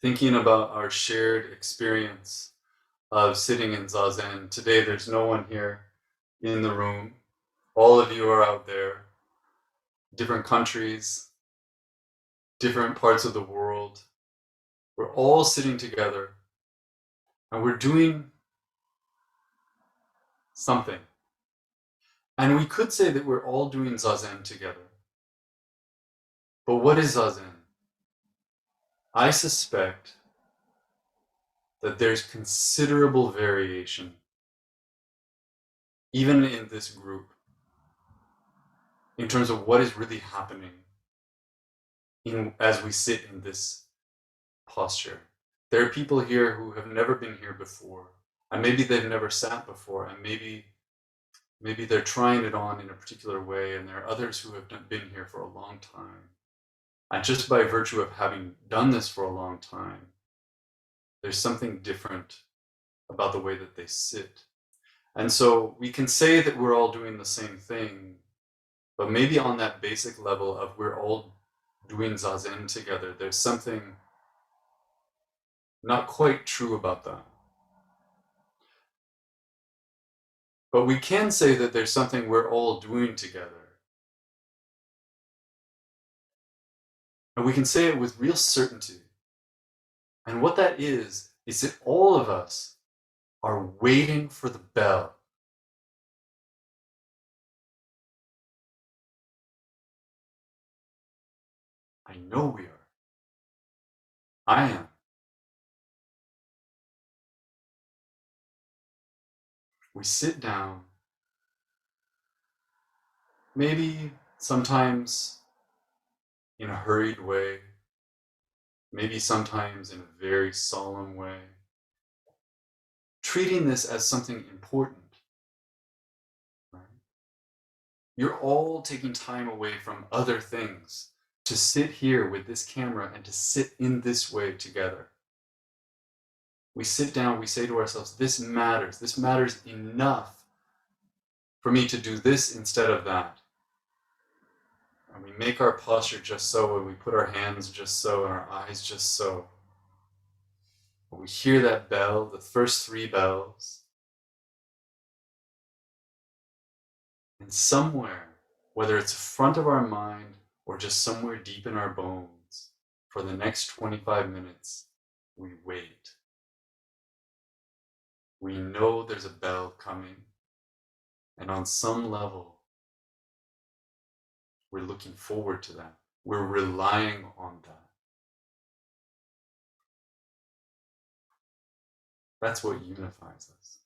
Thinking about our shared experience of sitting in zazen. Today, there's no one here in the room. All of you are out there, different countries, different parts of the world. We're all sitting together and we're doing something. And we could say that we're all doing zazen together. But what is zazen? I suspect that there's considerable variation, even in this group, in terms of what is really happening as we sit in this posture. There are people here who have never been here before, and maybe they've never sat before, and maybe they're trying it on in a particular way, and there are others who have been here for a long time. And just by virtue of having done this for a long time, there's something different about the way that they sit. And so we can say that we're all doing the same thing, but maybe on that basic level of we're all doing zazen together, there's something not quite true about that. But we can say that there's something we're all doing together. And we can say it with real certainty. And what that is that all of us are waiting for the bell. I know we are. I am. We sit down, maybe sometimes in a hurried way, maybe sometimes in a very solemn way, treating this as something important. Right? You're all taking time away from other things to sit here with this camera and to sit in this way together. We sit down, we say to ourselves, this matters enough for me to do this instead of that. And we make our posture just so, and we put our hands just so, and our eyes just so. When we hear that bell, the first three bells, and somewhere, whether it's front of our mind or just somewhere deep in our bones, for the next 25 minutes, we wait. We know there's a bell coming, and on some level, we're looking forward to that. We're relying on that. That's what unifies us.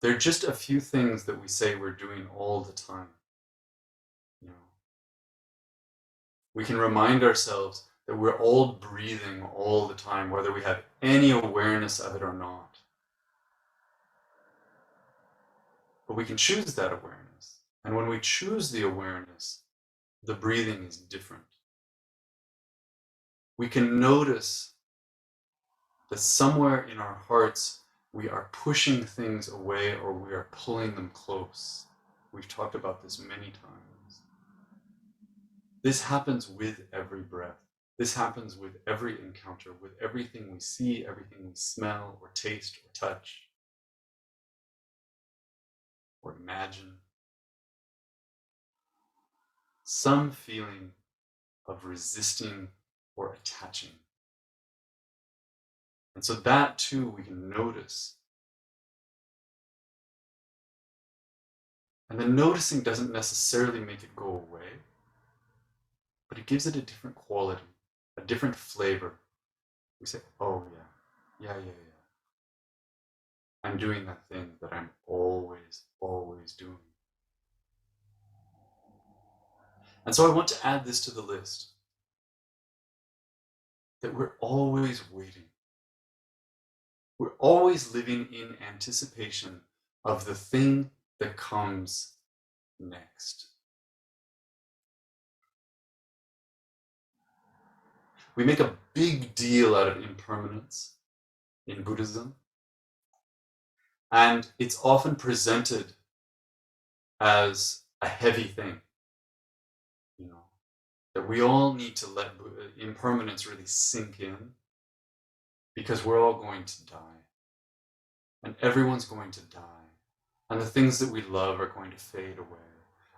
There are just a few things that we say we're doing all the time. You know, we can remind ourselves that we're all breathing all the time, whether we have any awareness of it or not. But we can choose that awareness. And when we choose the awareness, the breathing is different. We can notice that somewhere in our hearts, we are pushing things away or we are pulling them close. We've talked about this many times. This happens with every breath. This happens with every encounter, with everything we see, everything we smell or taste or touch or imagine. Some feeling of resisting or attaching. And so that too we can notice. And the noticing doesn't necessarily make it go away, but it gives it a different quality, a different flavor. We say, oh yeah. I'm doing that thing that I'm always doing. And so I want to add this to the list, that we're always waiting. We're always living in anticipation of the thing that comes next. We make a big deal out of impermanence in Buddhism, and it's often presented as a heavy thing. You know, that we all need to let impermanence really sink in, because we're all going to die. And everyone's going to die. And the things that we love are going to fade away.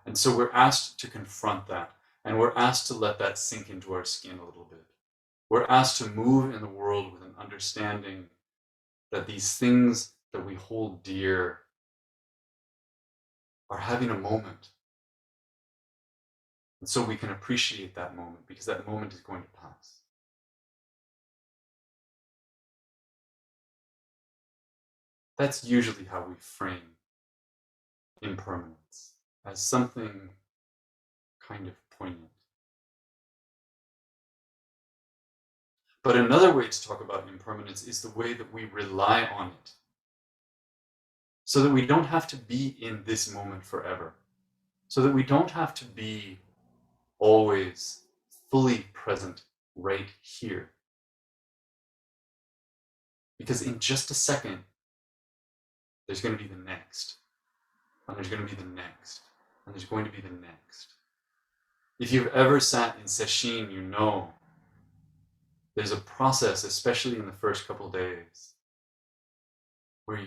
And so we're asked to confront that. And we're asked to let that sink into our skin a little bit. We're asked to move in the world with an understanding that these things that we hold dear are having a moment. And so we can appreciate that moment, because that moment is going to pass. That's usually how we frame impermanence, as something kind of poignant. But another way to talk about impermanence is the way that we rely on it, so that we don't have to be in this moment forever, so that we don't have to be always fully present right here. Because in just a second, there's going to be the next, and there's going to be the next, and there's going to be the next. If you've ever sat in sesshin, you know there's a process, especially in the first couple days, where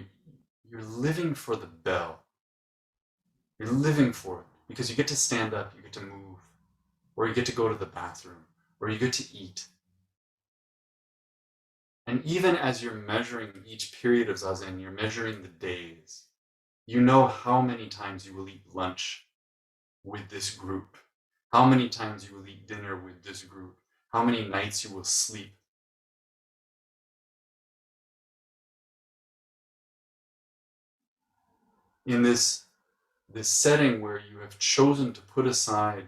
you're living for the bell. You're living for it, because you get to stand up, you get to move, or you get to go to the bathroom, or you get to eat. And even as you're measuring each period of zazen, you're measuring the days. You know how many times you will eat lunch with this group, how many times you will eat dinner with this group, how many nights you will sleep. In this setting where you have chosen to put aside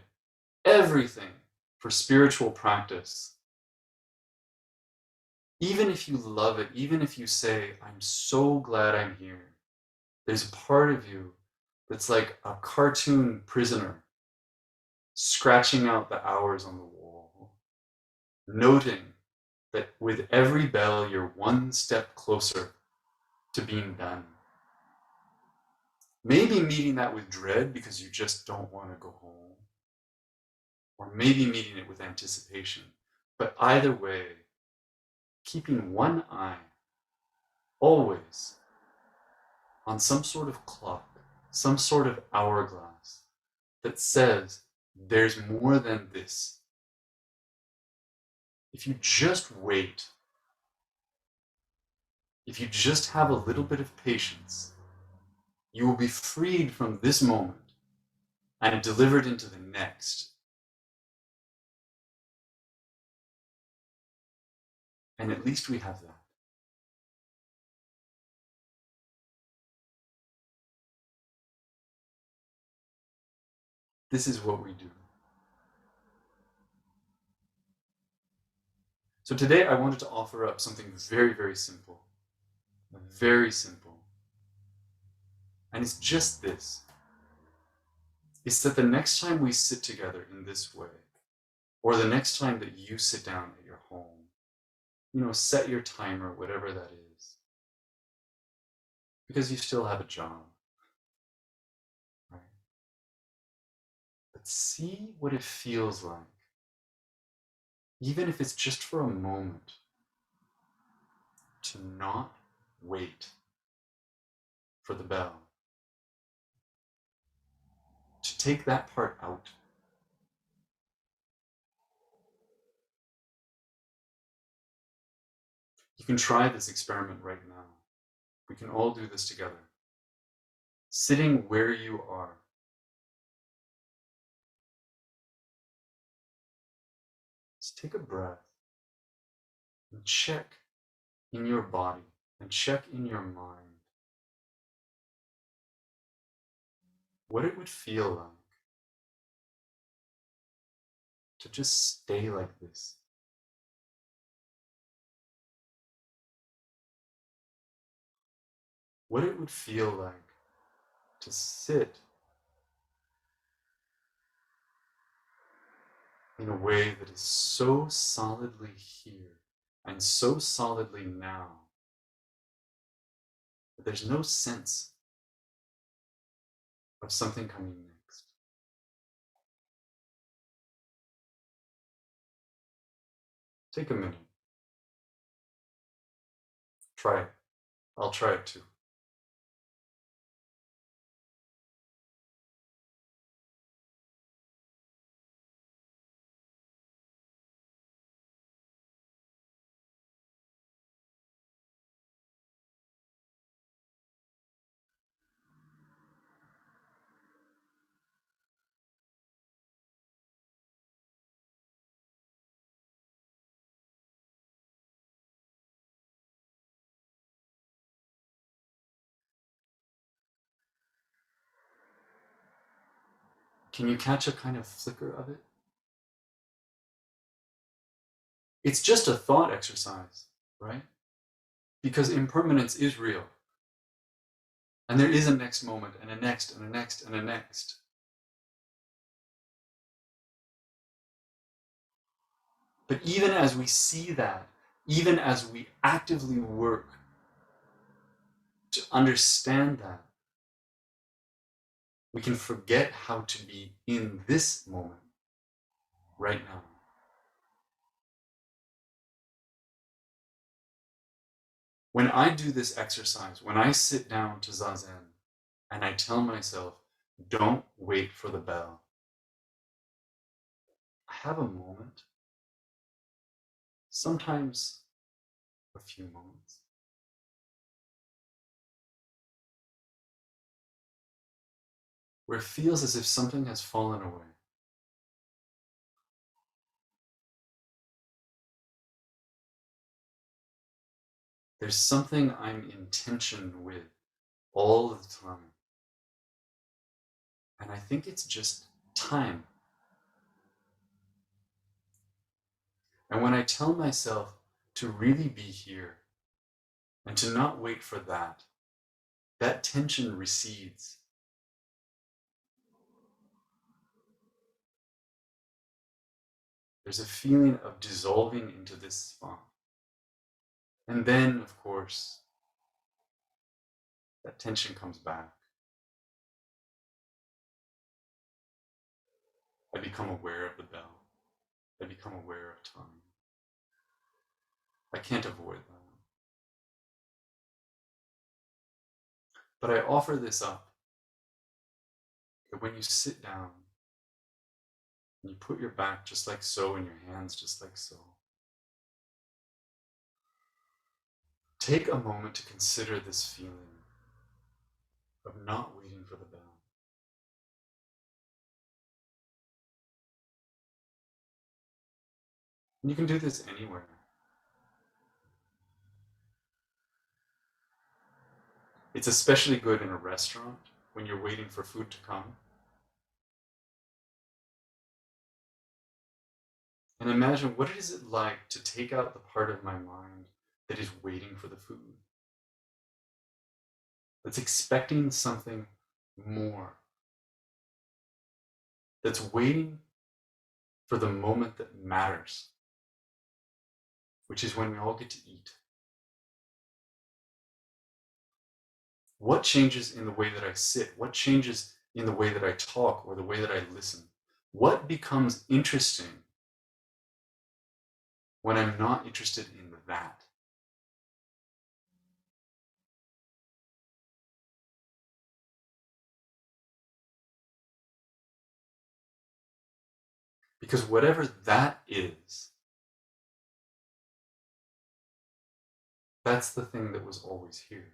everything for spiritual practice, even if you love it, even if you say, I'm so glad I'm here, there's a part of you that's like a cartoon prisoner scratching out the hours on the wall, noting that with every bell, you're one step closer to being done. Maybe meeting that with dread because you just don't want to go home, or maybe meeting it with anticipation. But either way, keeping one eye always on some sort of clock, some sort of hourglass that says there's more than this. If you just wait, if you just have a little bit of patience, you will be freed from this moment and delivered into the next. And at least we have that. This is what we do. So today I wanted to offer up something very, very simple. Very simple. And it's just this. It's that the next time we sit together in this way, or the next time that you sit down at your home, set your timer, whatever that is, because you still have a job, right? But see what it feels like, even if it's just for a moment, to not wait for the bell, to take that part out. You can try this experiment right now. We can all do this together. Sitting where you are, just take a breath and check in your body and check in your mind what it would feel like to just stay like this. What it would feel like to sit in a way that is so solidly here and so solidly now that there's no sense of something coming next. Take a minute. Try it. I'll try it too. Can you catch a kind of flicker of it? It's just a thought exercise, right? Because impermanence is real. And there is a next moment, and a next, and a next, and a next. But even as we see that, even as we actively work to understand that, we can forget how to be in this moment, right now. When I do this exercise, when I sit down to zazen, and I tell myself, don't wait for the bell, I have a moment, sometimes a few moments, where it feels as if something has fallen away. There's something I'm in tension with all the time. And I think it's just time. And when I tell myself to really be here and to not wait for that, that tension recedes. There's a feeling of dissolving into this spot. And then, of course, that tension comes back. I become aware of the bell. I become aware of time. I can't avoid that. But I offer this up, that when you sit down and you put your back just like so and your hands just like so, take a moment to consider this feeling of not waiting for the bell. And you can do this anywhere. It's especially good in a restaurant when you're waiting for food to come. And imagine, what is it like to take out the part of my mind that is waiting for the food, that's expecting something more, that's waiting for the moment that matters, which is when we all get to eat. What changes in the way that I sit? What changes in the way that I talk or the way that I listen? What becomes interesting when I'm not interested in that? Because whatever that is, that's the thing that was always here.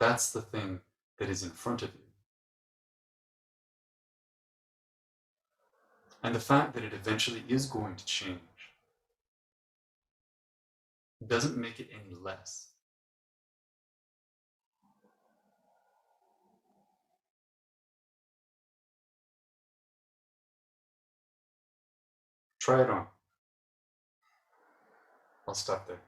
That's the thing that is in front of you. And the fact that it eventually is going to change doesn't make it any less. Try it on. I'll stop there.